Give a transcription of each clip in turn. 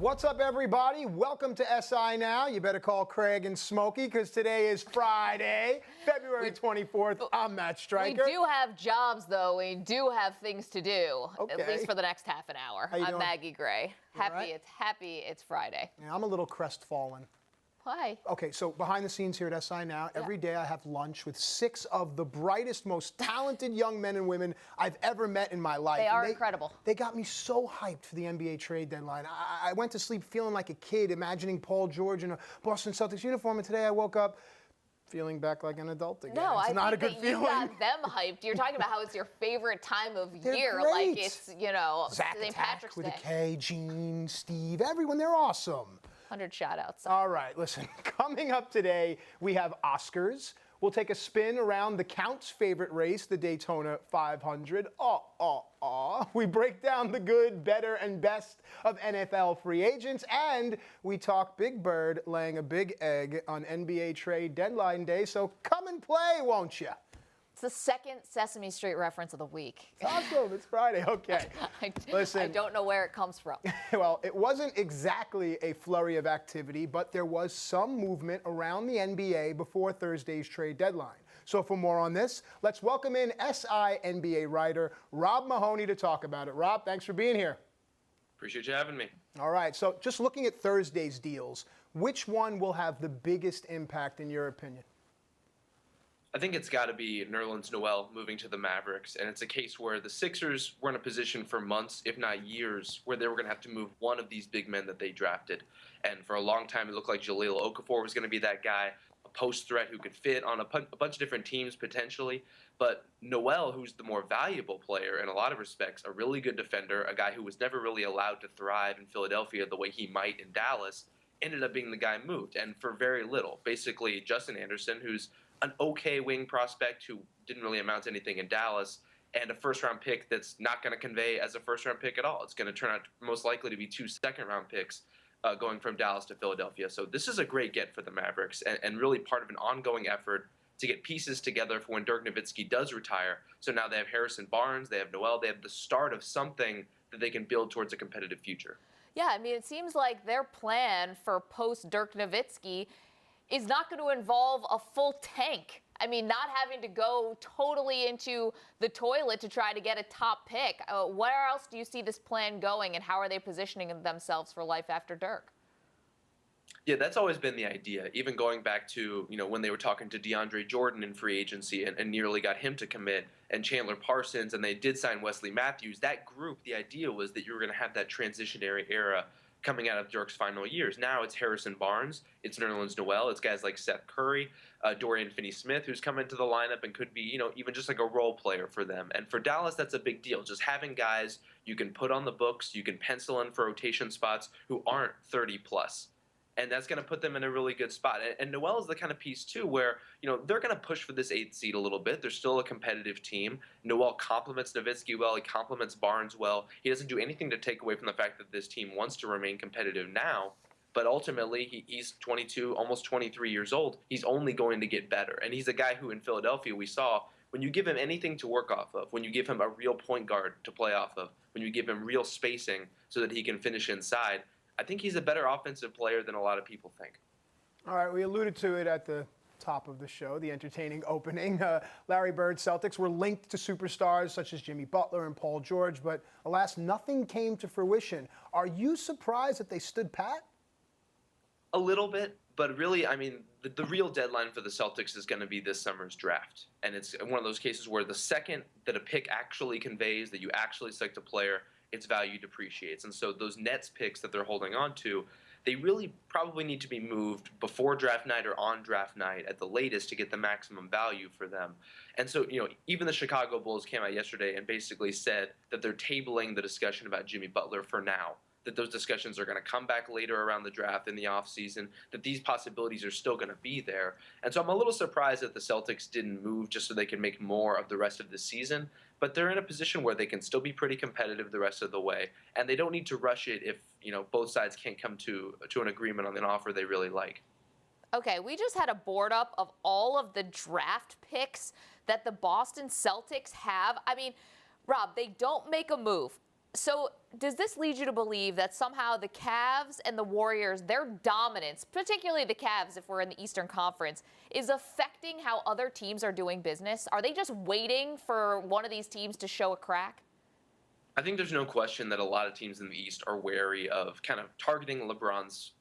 What's up, everybody? Welcome to SI Now. You better call Craig and Smokey because today is Friday, February 24th. I'm Matt Stryker. We do have jobs, though. We do have things to do, at least for the next half an hour. How you I'm doing? Maggie Gray. Happy it's Friday. Yeah, I'm a little crestfallen. Why? Okay, so behind the scenes here at SI Now, every day I have lunch with 6 of the brightest, most talented young men and women I've ever met in my life. They are incredible. They got me so hyped for the NBA trade deadline. I went to sleep feeling like a kid, imagining Paul George in a Boston Celtics uniform, and today I woke up feeling back like an adult again. No, it's not a good you feeling. got them hyped. You're talking about how it's your favorite time of They're year. great. Like it's, Zach St. Attack Patrick's with Day. a K, Gene, Steve, everyone, they're awesome. 100 shout-outs. All right, listen, coming up today, we have Oscars. We'll take a spin around the Count's favorite race, the Daytona 500. We break down the good, better, and best of NFL free agents, and we talk Big Bird laying a big egg on NBA trade deadline day, so come and play, won't you? It's the second Sesame Street reference of the week. It's awesome, it's Friday, okay. Listen. I don't know where it comes from. Well, it wasn't exactly a flurry of activity, but there was some movement around the NBA before Thursday's trade deadline. So for more on this, let's welcome in SI NBA writer Rob Mahoney to talk about it. Rob, thanks for being here. Appreciate you having me. All right, so just looking at Thursday's deals, which one will have the biggest impact in your opinion? I think it's got to be Nerlens Noel moving to the Mavericks, and it's a case where the Sixers were in a position for months, if not years, where they were going to have to move one of these big men that they drafted. And for a long time, it looked like Jahlil Okafor was going to be that guy, a post threat who could fit on a bunch of different teams potentially. But Noel, who's the more valuable player in a lot of respects, a really good defender, a guy who was never really allowed to thrive in Philadelphia the way he might in Dallas, ended up being the guy moved, and for very little. Basically, Justin Anderson, who's an okay wing prospect who didn't really amount to anything in Dallas, and a first-round pick that's not going to convey as a first-round pick at all. It's going to turn out most likely to be 2 second-round picks going from Dallas to Philadelphia. So this is a great get for the Mavericks and really part of an ongoing effort to get pieces together for when Dirk Nowitzki does retire. So now they have Harrison Barnes, they have Noel, they have the start of something that they can build towards a competitive future. Yeah, I mean, it seems like their plan for post-Dirk Nowitzki is not going to involve a full tank. I mean, not having to go totally into the toilet to try to get a top pick. Where else do you see this plan going, and how are they positioning themselves for life after Dirk? Yeah, that's always been the idea, even going back to, when they were talking to DeAndre Jordan in free agency and nearly got him to commit, and Chandler Parsons, and they did sign Wesley Matthews. That group, the idea was that you were going to have that transitionary era coming out of Dirk's final years. Now it's Harrison Barnes, it's Nerlens Noel, it's guys like Seth Curry, Dorian Finney-Smith, who's come into the lineup and could be, even just like a role player for them. And for Dallas, that's a big deal. Just having guys you can put on the books, you can pencil in for rotation spots who aren't 30 plus. And that's going to put them in a really good spot. And Noel is the kind of piece, too, where, they're going to push for this 8th seed a little bit. They're still a competitive team. Noel complements Nowitzki well. He complements Barnes well. He doesn't do anything to take away from the fact that this team wants to remain competitive now. But ultimately, he's 22, almost 23 years old. He's only going to get better. And he's a guy who, in Philadelphia, we saw, when you give him anything to work off of, when you give him a real point guard to play off of, when you give him real spacing so that he can finish inside, I think he's a better offensive player than a lot of people think. All right, we alluded to it at the top of the show, the entertaining opening. Larry Bird's Celtics were linked to superstars such as Jimmy Butler and Paul George, but alas, nothing came to fruition. Are you surprised that they stood pat? A little bit, but really, I mean, the real deadline for the Celtics is going to be this summer's draft. And it's one of those cases where the second that a pick actually conveys that you actually select a player, its value depreciates. And so those Nets picks that they're holding on to, they really probably need to be moved before draft night or on draft night at the latest to get the maximum value for them. And so, even the Chicago Bulls came out yesterday and basically said that they're tabling the discussion about Jimmy Butler for now, that those discussions are going to come back later around the draft in the offseason, that these possibilities are still going to be there. And so I'm a little surprised that the Celtics didn't move just so they can make more of the rest of the season, but they're in a position where they can still be pretty competitive the rest of the way, and they don't need to rush it if, both sides can't come to an agreement on an offer they really like. Okay, we just had a board up of all of the draft picks that the Boston Celtics have. I mean, Rob, they don't make a move. So does this lead you to believe that somehow the Cavs and the Warriors, their dominance, particularly the Cavs if we're in the Eastern Conference, is affecting how other teams are doing business? Are they just waiting for one of these teams to show a crack? I think there's no question that a lot of teams in the East are wary of kind of targeting LeBron's,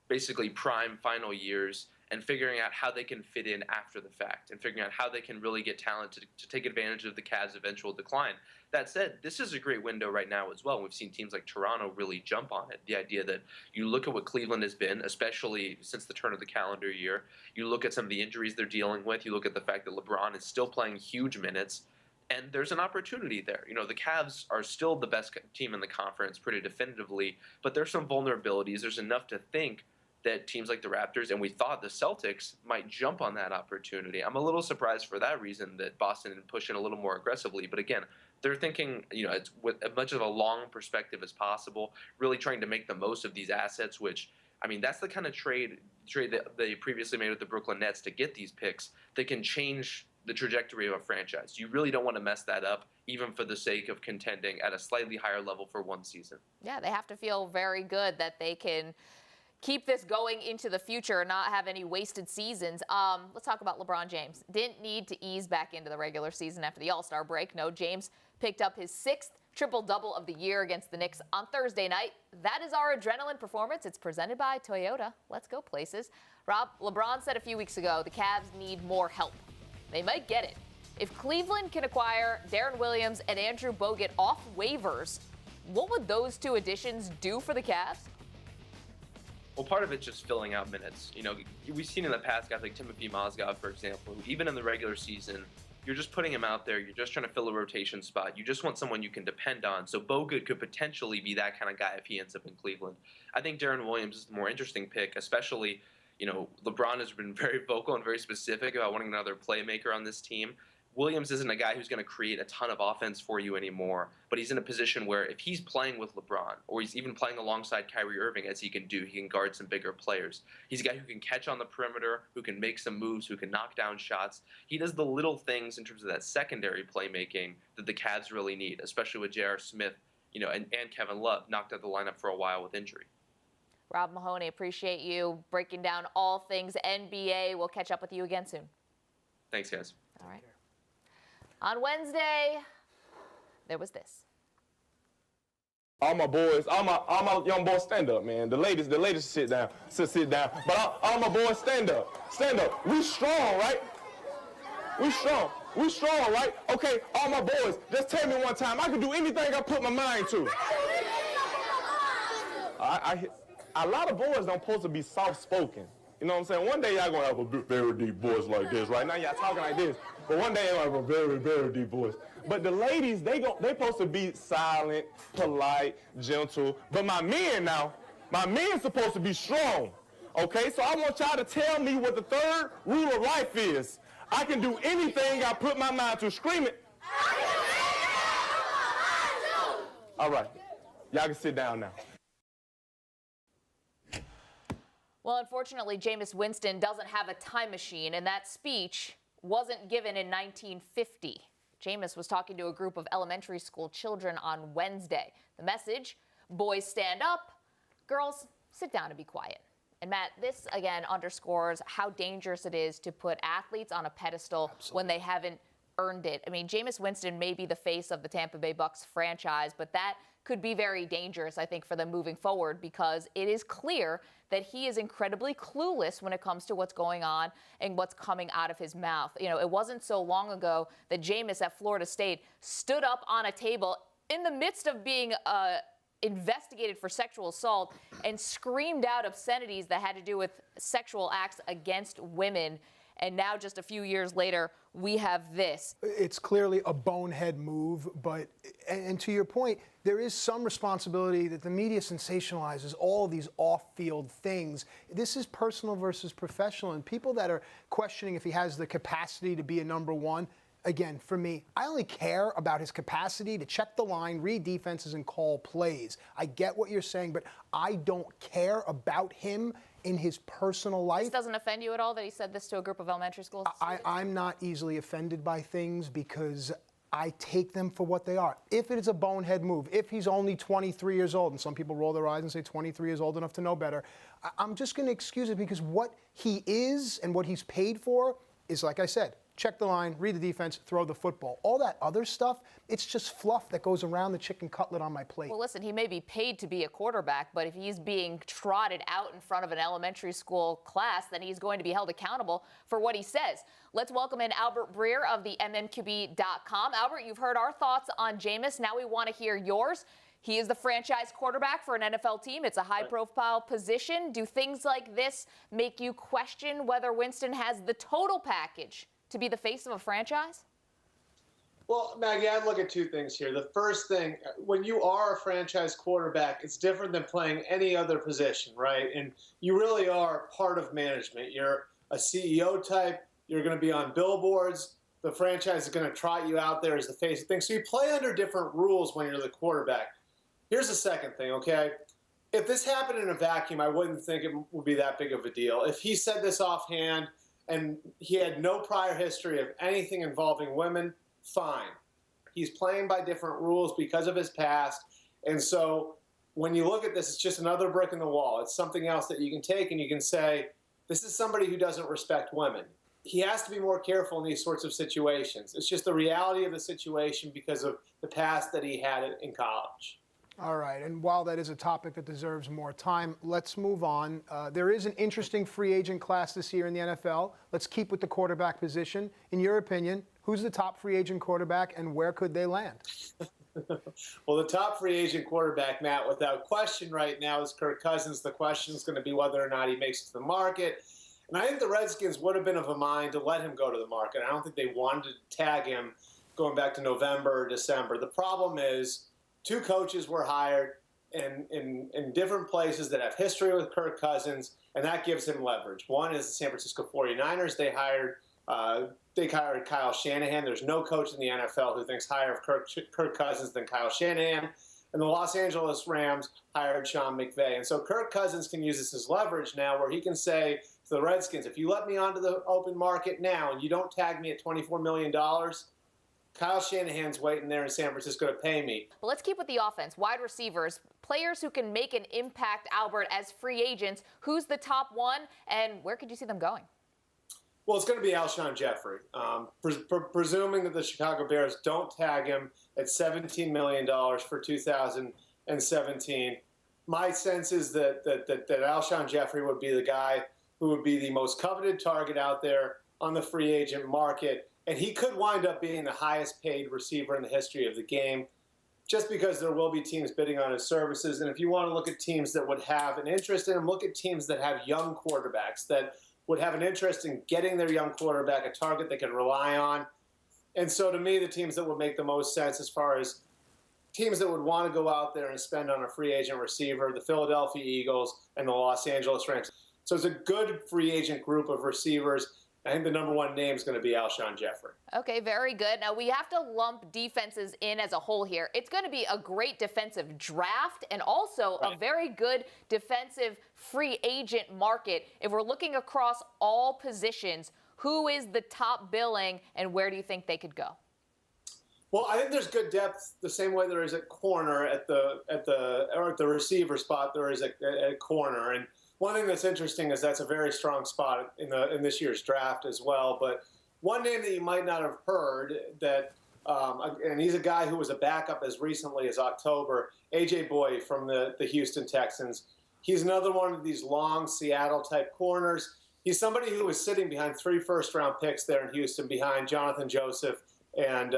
basically prime final years and figuring out how they can fit in after the fact and figuring out how they can really get talent to take advantage of the Cavs' eventual decline. That said, this is a great window right now as well. We've seen teams like Toronto really jump on it. The idea that you look at what Cleveland has been, especially since the turn of the calendar year, you look at some of the injuries they're dealing with, you look at the fact that LeBron is still playing huge minutes, and there's an opportunity there. The Cavs are still the best team in the conference pretty definitively, but there's some vulnerabilities. There's enough to think that teams like the Raptors, and we thought the Celtics, might jump on that opportunity. I'm a little surprised for that reason that Boston didn't push in a little more aggressively. But again, they're thinking, it's with as much of a long perspective as possible, really trying to make the most of these assets, which, that's the kind of trade that they previously made with the Brooklyn Nets to get these picks that can change the trajectory of a franchise. You really don't want to mess that up, even for the sake of contending at a slightly higher level for one season. Yeah, they have to feel very good that they can keep this going into the future and not have any wasted seasons. Let's talk about LeBron James. Didn't need to ease back into the regular season after the All-Star break. No, James picked up his 6th triple-double of the year against the Knicks on Thursday night. That is our adrenaline performance. It's presented by Toyota. Let's go places. Rob, LeBron said a few weeks ago the Cavs need more help. They might get it. If Cleveland can acquire Darren Williams and Andrew Bogut off waivers, what would those two additions do for the Cavs? Well, part of it's just filling out minutes. We've seen in the past guys like Timothy Mozgov, for example, who even in the regular season, you're just putting him out there. You're just trying to fill a rotation spot. You just want someone you can depend on. So Bogut could potentially be that kind of guy if he ends up in Cleveland. I think Darren Williams is the more interesting pick, especially, LeBron has been very vocal and very specific about wanting another playmaker on this team. Williams isn't a guy who's going to create a ton of offense for you anymore, but he's in a position where if he's playing with LeBron or he's even playing alongside Kyrie Irving, as he can do, he can guard some bigger players. He's a guy who can catch on the perimeter, who can make some moves, who can knock down shots. He does the little things in terms of that secondary playmaking that the Cavs really need, especially with J.R. Smith, and Kevin Love knocked out the lineup for a while with injury. Rob Mahoney, appreciate you breaking down all things NBA. We'll catch up with you again soon. Thanks, guys. All right. On Wednesday, there was this. All my boys, all my young boys, stand up, man. The ladies sit down. Sit down. But all my boys, stand up. Stand up. We strong, right? We strong, right? Okay, all my boys, just tell me one time. I can do anything I put my mind to. A lot of boys don't supposed to be soft-spoken. You know what I'm saying? One day y'all gonna have a very deep voice like this. Right now y'all talking like this. But one day you'll have a very, very deep voice. But the ladies, they supposed to be silent, polite, gentle. But my men supposed to be strong. Okay? So I want y'all to tell me what the third rule of life is. I can do anything I put my mind to. Scream it. All right. Y'all can sit down now. Well, unfortunately, Jameis Winston doesn't have a time machine, and that speech wasn't given in 1950. Jameis was talking to a group of elementary school children on Wednesday. The message, boys stand up, girls sit down and be quiet. And Matt, this again underscores how dangerous it is to put athletes on a pedestal when they haven't earned it. I mean, Jameis Winston may be the face of the Tampa Bay Bucs franchise, but that could be very dangerous, I think, for them moving forward, because it is clear that he is incredibly clueless when it comes to what's going on and what's coming out of his mouth. It wasn't so long ago that Jameis at Florida State stood up on a table in the midst of being investigated for sexual assault and screamed out obscenities that had to do with sexual acts against women. And now, just a few years later, we have this. It's clearly a bonehead move, and to your point, there is some responsibility that the media sensationalizes all these off-field things. This is personal versus professional, and people that are questioning if he has the capacity to be a number one, again, for me, I only care about his capacity to check the line, read defenses, and call plays. I get what you're saying, but I don't care about him in his personal life. This doesn't offend you at all that he said this to a group of elementary schools? I'm not easily offended by things because I take them for what they are. If it is a bonehead move, if he's only 23 years old, and some people roll their eyes and say 23 is old enough to know better, I'm just going to excuse it because what he is and what he's paid for is, like I said, check the line, read the defense, throw the football. All that other stuff, it's just fluff that goes around the chicken cutlet on my plate. Well, listen, he may be paid to be a quarterback, but if he's being trotted out in front of an elementary school class, then he's going to be held accountable for what he says. Let's welcome in Albert Breer of the MMQB.com. Albert, you've heard our thoughts on Jameis. Now we want to hear yours. He is the franchise quarterback for an NFL team. It's a high-profile position. Do things like this make you question whether Winston has the total package to be the face of a franchise? Well, Maggie, I look at two things here. The first thing, when you are a franchise quarterback, it's different than playing any other position, right? And you really are part of management. You're a CEO type. You're going to be on billboards. The franchise is going to trot you out there as the face of things. So you play under different rules when you're the quarterback. Here's the second thing, okay? If this happened in a vacuum, I wouldn't think it would be that big of a deal. If he said this offhand and he had no prior history of anything involving women, fine. He's playing by different rules because of his past. And so when you look at this, it's just another brick in the wall. It's something else that you can take and you can say, this is somebody who doesn't respect women. He has to be more careful in these sorts of situations. It's just the reality of the situation because of the past that he had in college. All right, and while that is a topic that deserves more time, let's move on. There is an interesting free agent class this year in the NFL. Let's keep with the quarterback position. In your opinion, who's the top free agent quarterback and where could they land? Well, the top free agent quarterback, Matt, without question right now is Kirk Cousins. The question is going to be whether or not he makes it to the market. And I think the Redskins would have been of a mind to let him go to the market. I don't think they wanted to tag him going back to November or December. The problem is two coaches were hired in different places that have history with Kirk Cousins, and that gives him leverage. One is the San Francisco 49ers. They hired Kyle Shanahan. There's no coach in the NFL who thinks higher of Kirk Cousins than Kyle Shanahan. And the Los Angeles Rams hired Sean McVay. And so Kirk Cousins can use this as leverage now where he can say to the Redskins, if you let me onto the open market now and you don't tag me at $24 million, Kyle Shanahan's waiting there in San Francisco to pay me. But let's keep with the offense. Wide receivers, players who can make an impact, Albert, as free agents. Who's the top one and where could you see them going? Well, it's going to be Alshon Jeffrey. Presuming that the Chicago Bears don't tag him at $17 million for 2017, my sense is that Alshon Jeffrey would be the guy who would be the most coveted target out there on the free agent market. And he could wind up being the highest paid receiver in the history of the game just because there will be teams bidding on his services. And if you want to look at teams that would have an interest in him, look at teams that have young quarterbacks that would have an interest in getting their young quarterback a target they can rely on. And so to me, the teams that would make the most sense as far as teams that would want to go out there and spend on a free agent receiver, the Philadelphia Eagles and the Los Angeles Rams. So it's a good free agent group of receivers. I think the number one name is going to be Alshon Jeffrey. Okay, very good. Now, we have to lump defenses in as a whole here. It's going to be a great defensive draft and also a very good defensive free agent market. If we're looking across all positions, who is the top billing and where do you think they could go? Well, I think there's good depth the same way there is at corner at the receiver spot there is at corner. And one thing that's interesting is that's a very strong spot in this year's draft as well. But one name that you might not have heard that, and he's a guy who was a backup as recently as October, A.J. Boyd from the Houston Texans. He's another one of these long Seattle-type corners. He's somebody who was sitting behind 3 first-round picks there in Houston, behind Jonathan Joseph and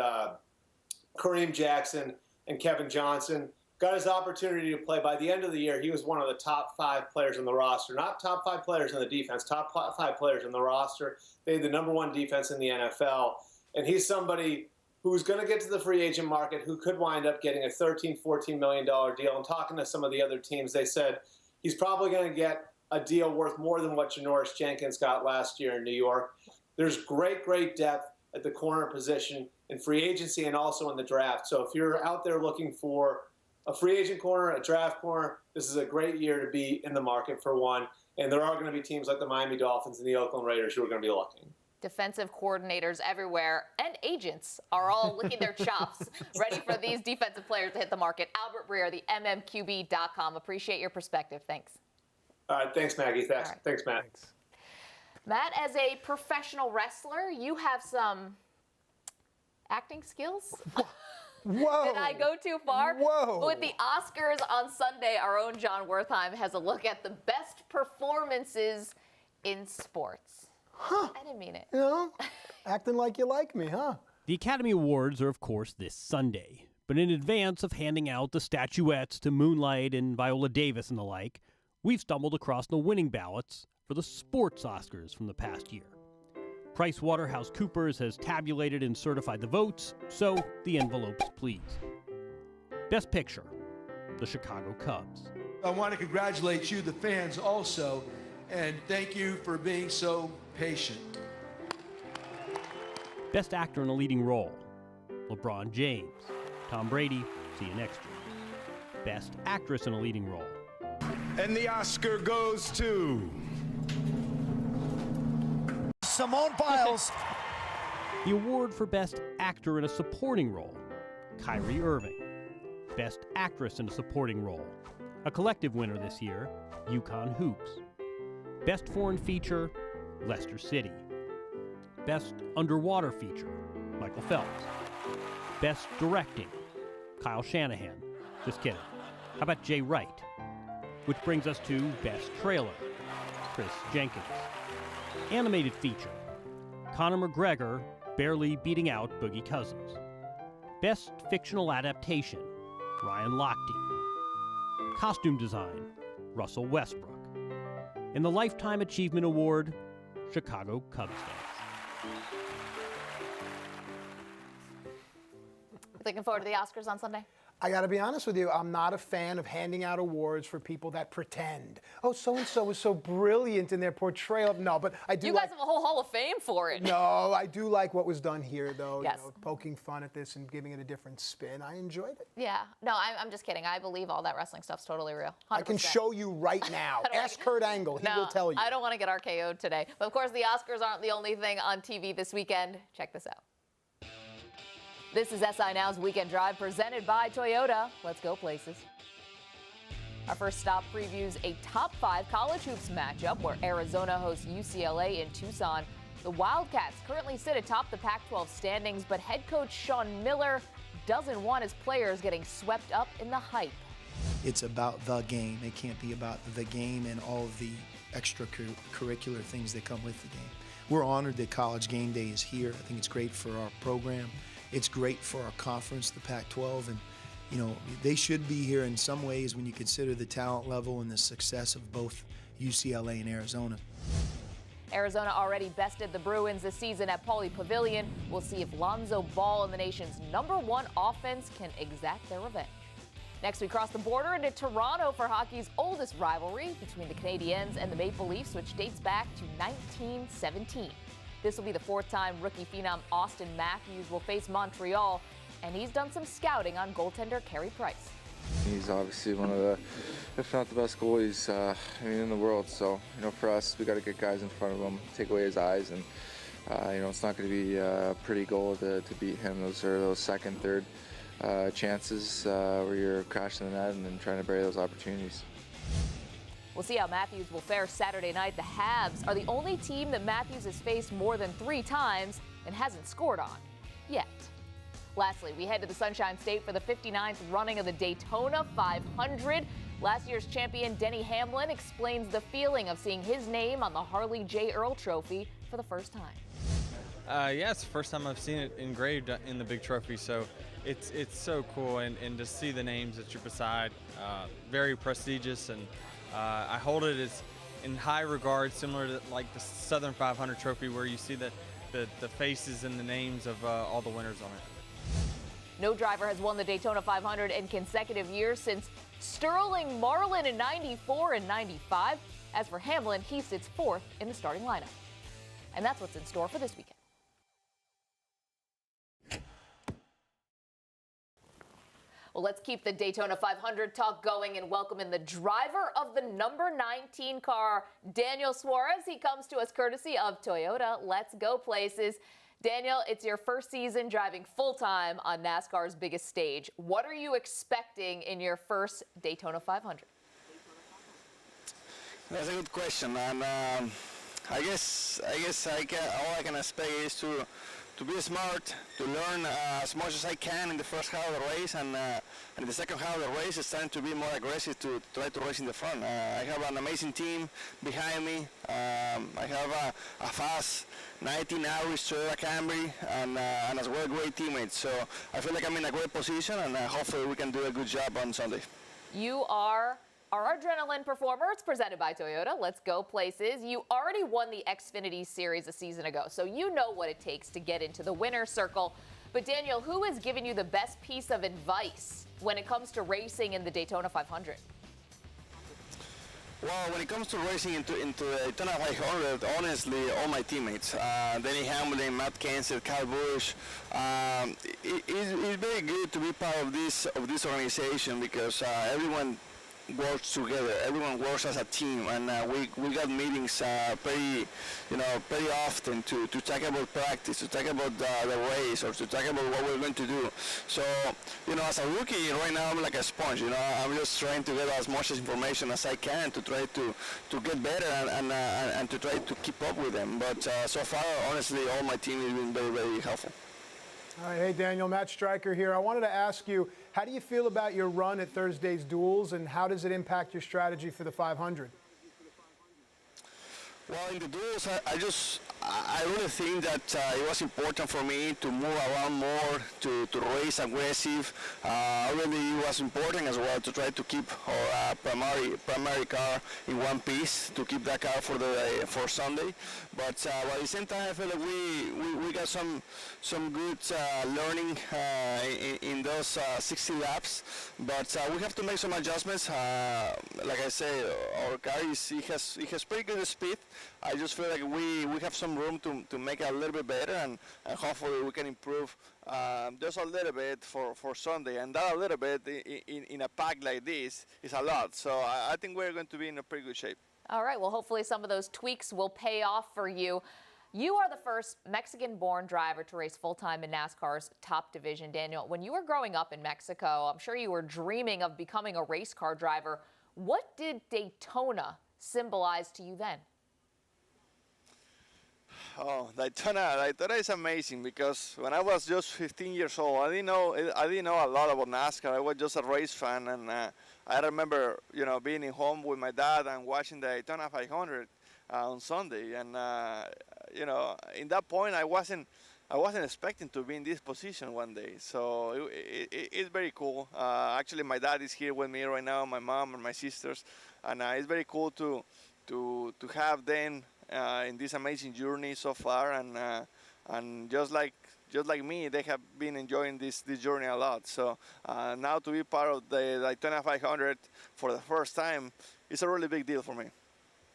Kareem Jackson and Kevin Johnson. Got his opportunity to play. By the end of the year, he was one of the top 5 players on the roster. Not top 5 players on the defense, top 5 players on the roster. They had the number 1 defense in the NFL. And he's somebody who's going to get to the free agent market who could wind up getting a $13, $14 million deal. And talking to some of the other teams, they said he's probably going to get a deal worth more than what Janoris Jenkins got last year in New York. There's great depth at the corner position in free agency and also in the draft. So if you're out there looking for a free agent corner, a draft corner, this is a great year to be in the market for one. And there are going to be teams like the Miami Dolphins and the Oakland Raiders who are going to be looking. Defensive coordinators everywhere and agents are all licking their chops, ready for these defensive players to hit the market. Albert Breer, the mmqb.com. Appreciate your perspective. Thanks. All right. Thanks, Maggie. Thanks, All right. thanks Matt. Thanks. Matt, as a professional wrestler, you have some acting skills. Whoa. Did I go too far? Whoa. With the Oscars on Sunday, our own John Wertheim has a look at the best performances in sports. Huh. I didn't mean it. You know, acting like you like me, huh? The Academy Awards are, of course, this Sunday. But in advance of handing out the statuettes to Moonlight and Viola Davis and the like, we've stumbled across the winning ballots for the sports Oscars from the past year. PricewaterhouseCoopers has tabulated and certified the votes, so the envelopes please. Best Picture, the Chicago Cubs. I want to congratulate you, the fans, also, and thank you for being so patient. Best Actor in a Leading Role, LeBron James. Tom Brady, see you next year. Best Actress in a Leading Role. And the Oscar goes to Simone Biles. The award for Best Actor in a Supporting Role, Kyrie Irving. Best Actress in a Supporting Role, a collective winner this year, Yukon Hoops. Best Foreign Feature, Leicester City. Best Underwater Feature, Michael Phelps. Best Directing, Kyle Shanahan. Just kidding. How about Jay Wright? Which brings us to Best Trailer, Chris Jenkins. Animated Feature, Conor McGregor barely beating out Boogie Cousins. Best Fictional Adaptation, Ryan Lochte. Costume Design, Russell Westbrook. And the Lifetime Achievement Award, Chicago Cubs fans. Looking forward to the Oscars on Sunday? I got to be honest with you, I'm not a fan of handing out awards for people that pretend. Oh, so-and-so was so brilliant in their portrayal of, no, but I do You guys have a whole Hall of Fame for it. No, I do like what was done here, though. Yes. You know, poking fun at this and giving it a different spin. I enjoyed it. Yeah. No, I'm just kidding. I believe all that wrestling stuff's totally real. 100%. I can show you right now. Ask Kurt Angle. He will tell you. I don't want to get RKO'd today. But of course, the Oscars aren't the only thing on TV this weekend. Check this out. This is SI Now's Weekend Drive presented by Toyota. Let's go places. Our first stop previews a top 5 college hoops matchup where Arizona hosts UCLA in Tucson. The Wildcats currently sit atop the Pac-12 standings, but head coach Sean Miller doesn't want his players getting swept up in the hype. It's about the game. It can't be about the game and all of the extracurricular things that come with the game. We're honored that College Game Day is here. I think it's great for our program. It's great for our conference, the Pac-12, and you know they should be here in some ways when you consider the talent level and the success of both UCLA and Arizona. Arizona already bested the Bruins this season at Pauley Pavilion. We'll see if Lonzo Ball and the nation's #1 offense can exact their revenge. Next, we cross the border into Toronto for hockey's oldest rivalry between the Canadiens and the Maple Leafs, which dates back to 1917. This will be the 4th time rookie phenom Austin Matthews will face Montreal, and he's done some scouting on goaltender Carey Price. He's obviously one of the, if not the best goalies in the world. So, for us, we got to get guys in front of him, take away his eyes, and it's not going to be a pretty goal to beat him. Those are those second, third chances where you're crashing the net and then trying to bury those opportunities. We'll see how Matthews will fare Saturday night. The Habs are the only team that Matthews has faced more than 3 times and hasn't scored on yet. Lastly, we head to the Sunshine State for the 59th running of the Daytona 500. Last year's champion Denny Hamlin explains the feeling of seeing his name on the Harley J. Earl Trophy for the first time. Yeah, it's the first time I've seen it engraved in the big trophy, so it's so cool, and to see the names that you're beside, very prestigious, and I hold it as in high regard, similar to like the Southern 500 trophy, where you see the faces and the names of all the winners on it. No driver has won the Daytona 500 in consecutive years since Sterling Marlin in 94 and 95. As for Hamlin, he sits 4th in the starting lineup. And that's what's in store for this weekend. Well, let's keep the Daytona 500 talk going and welcome in the driver of the number 19 car, Daniel Suarez. He comes to us courtesy of Toyota. Let's go places. Daniel, it's your first season driving full-time on NASCAR's biggest stage. What are you expecting in your first Daytona 500? That's a good question, and I guess all I can expect is to be smart, to learn as much as I can in the first half of the race, and in the second half of the race, it's time to be more aggressive to try to race in the front. I have an amazing team behind me. I have a fast 19 average Toyota Camry and as well great teammates. So I feel like I'm in a great position, and hopefully we can do a good job on Sunday. You are our adrenaline performer. It's presented by Toyota. Let's go places. You already won the Xfinity Series a season ago, so you know what it takes to get into the winner's circle. But Daniel, who has given you the best piece of advice when it comes to racing in the Daytona 500? Well, when it comes to racing into Daytona 500, honestly, all my teammates, Denny Hamlin, Matt Kenseth, Kyle Busch, it's very good to be part of this organization because everyone works together. Everyone works as a team, and we got meetings pretty often to talk about practice, to talk about the race, or to talk about what we're going to do. So, as a rookie right now, I'm like a sponge. I'm just trying to get as much information as I can to try to get better and to try to keep up with them. But so far, honestly, all my team has been very, very helpful. All right, hey Daniel, Matt Stryker here. I wanted to ask you, how do you feel about your run at Thursday's duels, and how does it impact your strategy for the 500? Well, in the duels, I really think that it was important for me to move around more, to race aggressive. Really, it was important as well to try to keep our primary car in one piece, to keep that car for Sunday. But at the same time, I feel like we got some good learning in those 60 laps. But we have to make some adjustments. Like I say, our car he has pretty good speed. I just feel like we have some room to make it a little bit better, and hopefully we can improve just a little bit for Sunday. And that a little bit in a pack like this is a lot. So I think we're going to be in a pretty good shape. All right, well, hopefully some of those tweaks will pay off for you. You are the first Mexican-born driver to race full-time in NASCAR's top division. Daniel, when you were growing up in Mexico, I'm sure you were dreaming of becoming a race car driver. What did Daytona symbolize to you then? Oh, Daytona is amazing because when I was just 15 years old, I didn't know a lot about NASCAR. I was just a race fan, and I remember, being at home with my dad and watching the Daytona 500 on Sunday. And in that point, I wasn't expecting to be in this position one day. So it's very cool. Actually, my dad is here with me right now, my mom and my sisters, and it's very cool to have them in this amazing journey so far, and just like me, they have been enjoying this journey a lot. So now to be part of the Daytona 500 for the first time is a really big deal for me.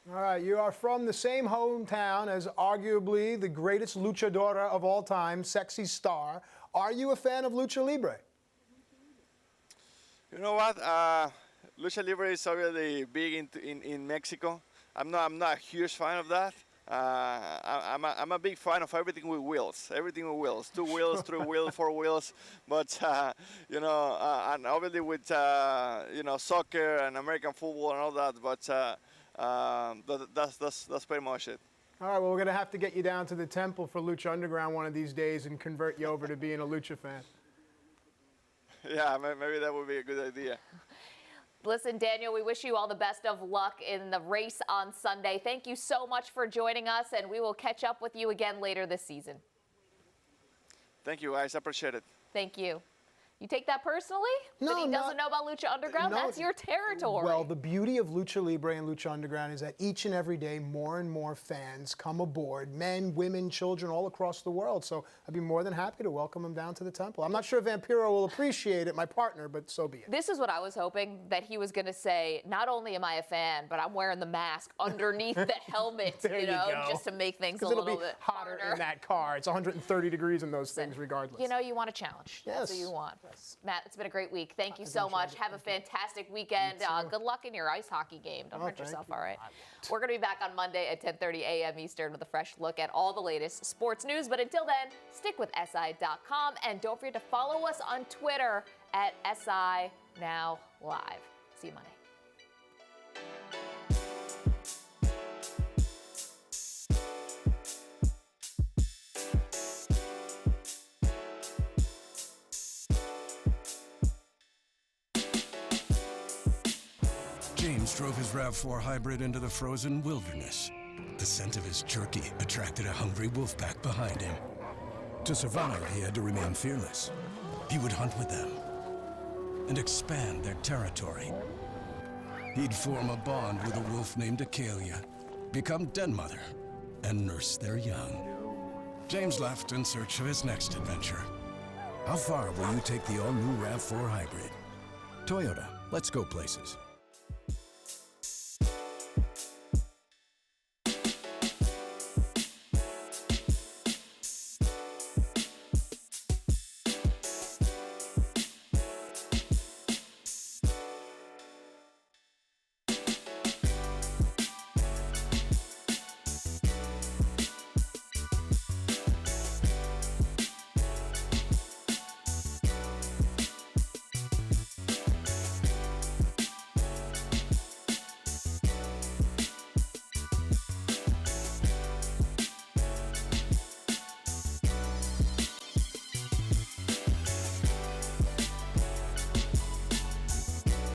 All right, you are from the same hometown as arguably the greatest luchadora of all time, Sexy Star. Are you a fan of Lucha Libre? You know what? Lucha Libre is already big in Mexico. I'm not a huge fan of that. I'm a big fan of everything with wheels. Everything with wheels. 2 wheels, 3 wheels, 4 wheels. But and obviously with soccer and American football and all that. But that's pretty much it. All right, well, we're going to have to get you down to the temple for Lucha Underground one of these days and convert you over to being a Lucha fan. Yeah, maybe that would be a good idea. Listen, Daniel, we wish you all the best of luck in the race on Sunday. Thank you so much for joining us, and we will catch up with you again later this season. Thank you, guys. I appreciate it. Thank you. You take that personally? No, that he doesn't know about Lucha Underground? No, that's your territory. Well, the beauty of Lucha Libre and Lucha Underground is that each and every day more and more fans come aboard, men, women, children, all across the world. So I'd be more than happy to welcome them down to the temple. I'm not sure Vampiro will appreciate it, my partner, but so be it. This is what I was hoping, that he was going to say, not only am I a fan, but I'm wearing the mask underneath the helmet, you know, go. Just to make things a little bit hotter harder. in that car. It's 130 degrees in those things regardless. You know, you want a challenge. Yes. That's what you want. Matt, it's been a great week. Thank you so much. Have a fantastic weekend. Good luck in your ice hockey game. Don't hurt yourself, all right? We're going to be back on Monday at 10:30 a.m. Eastern with a fresh look at all the latest sports news. But until then, stick with SI.com. And don't forget to follow us on Twitter at SI Now Live. See you Monday. James drove his RAV4 hybrid into the frozen wilderness. The scent of his jerky attracted a hungry wolf pack behind him. To survive, he had to remain fearless. He would hunt with them and expand their territory. He'd form a bond with a wolf named Acalia, become den mother, and nurse their young. James left in search of his next adventure. How far will you take the all-new RAV4 hybrid? Toyota, let's go places.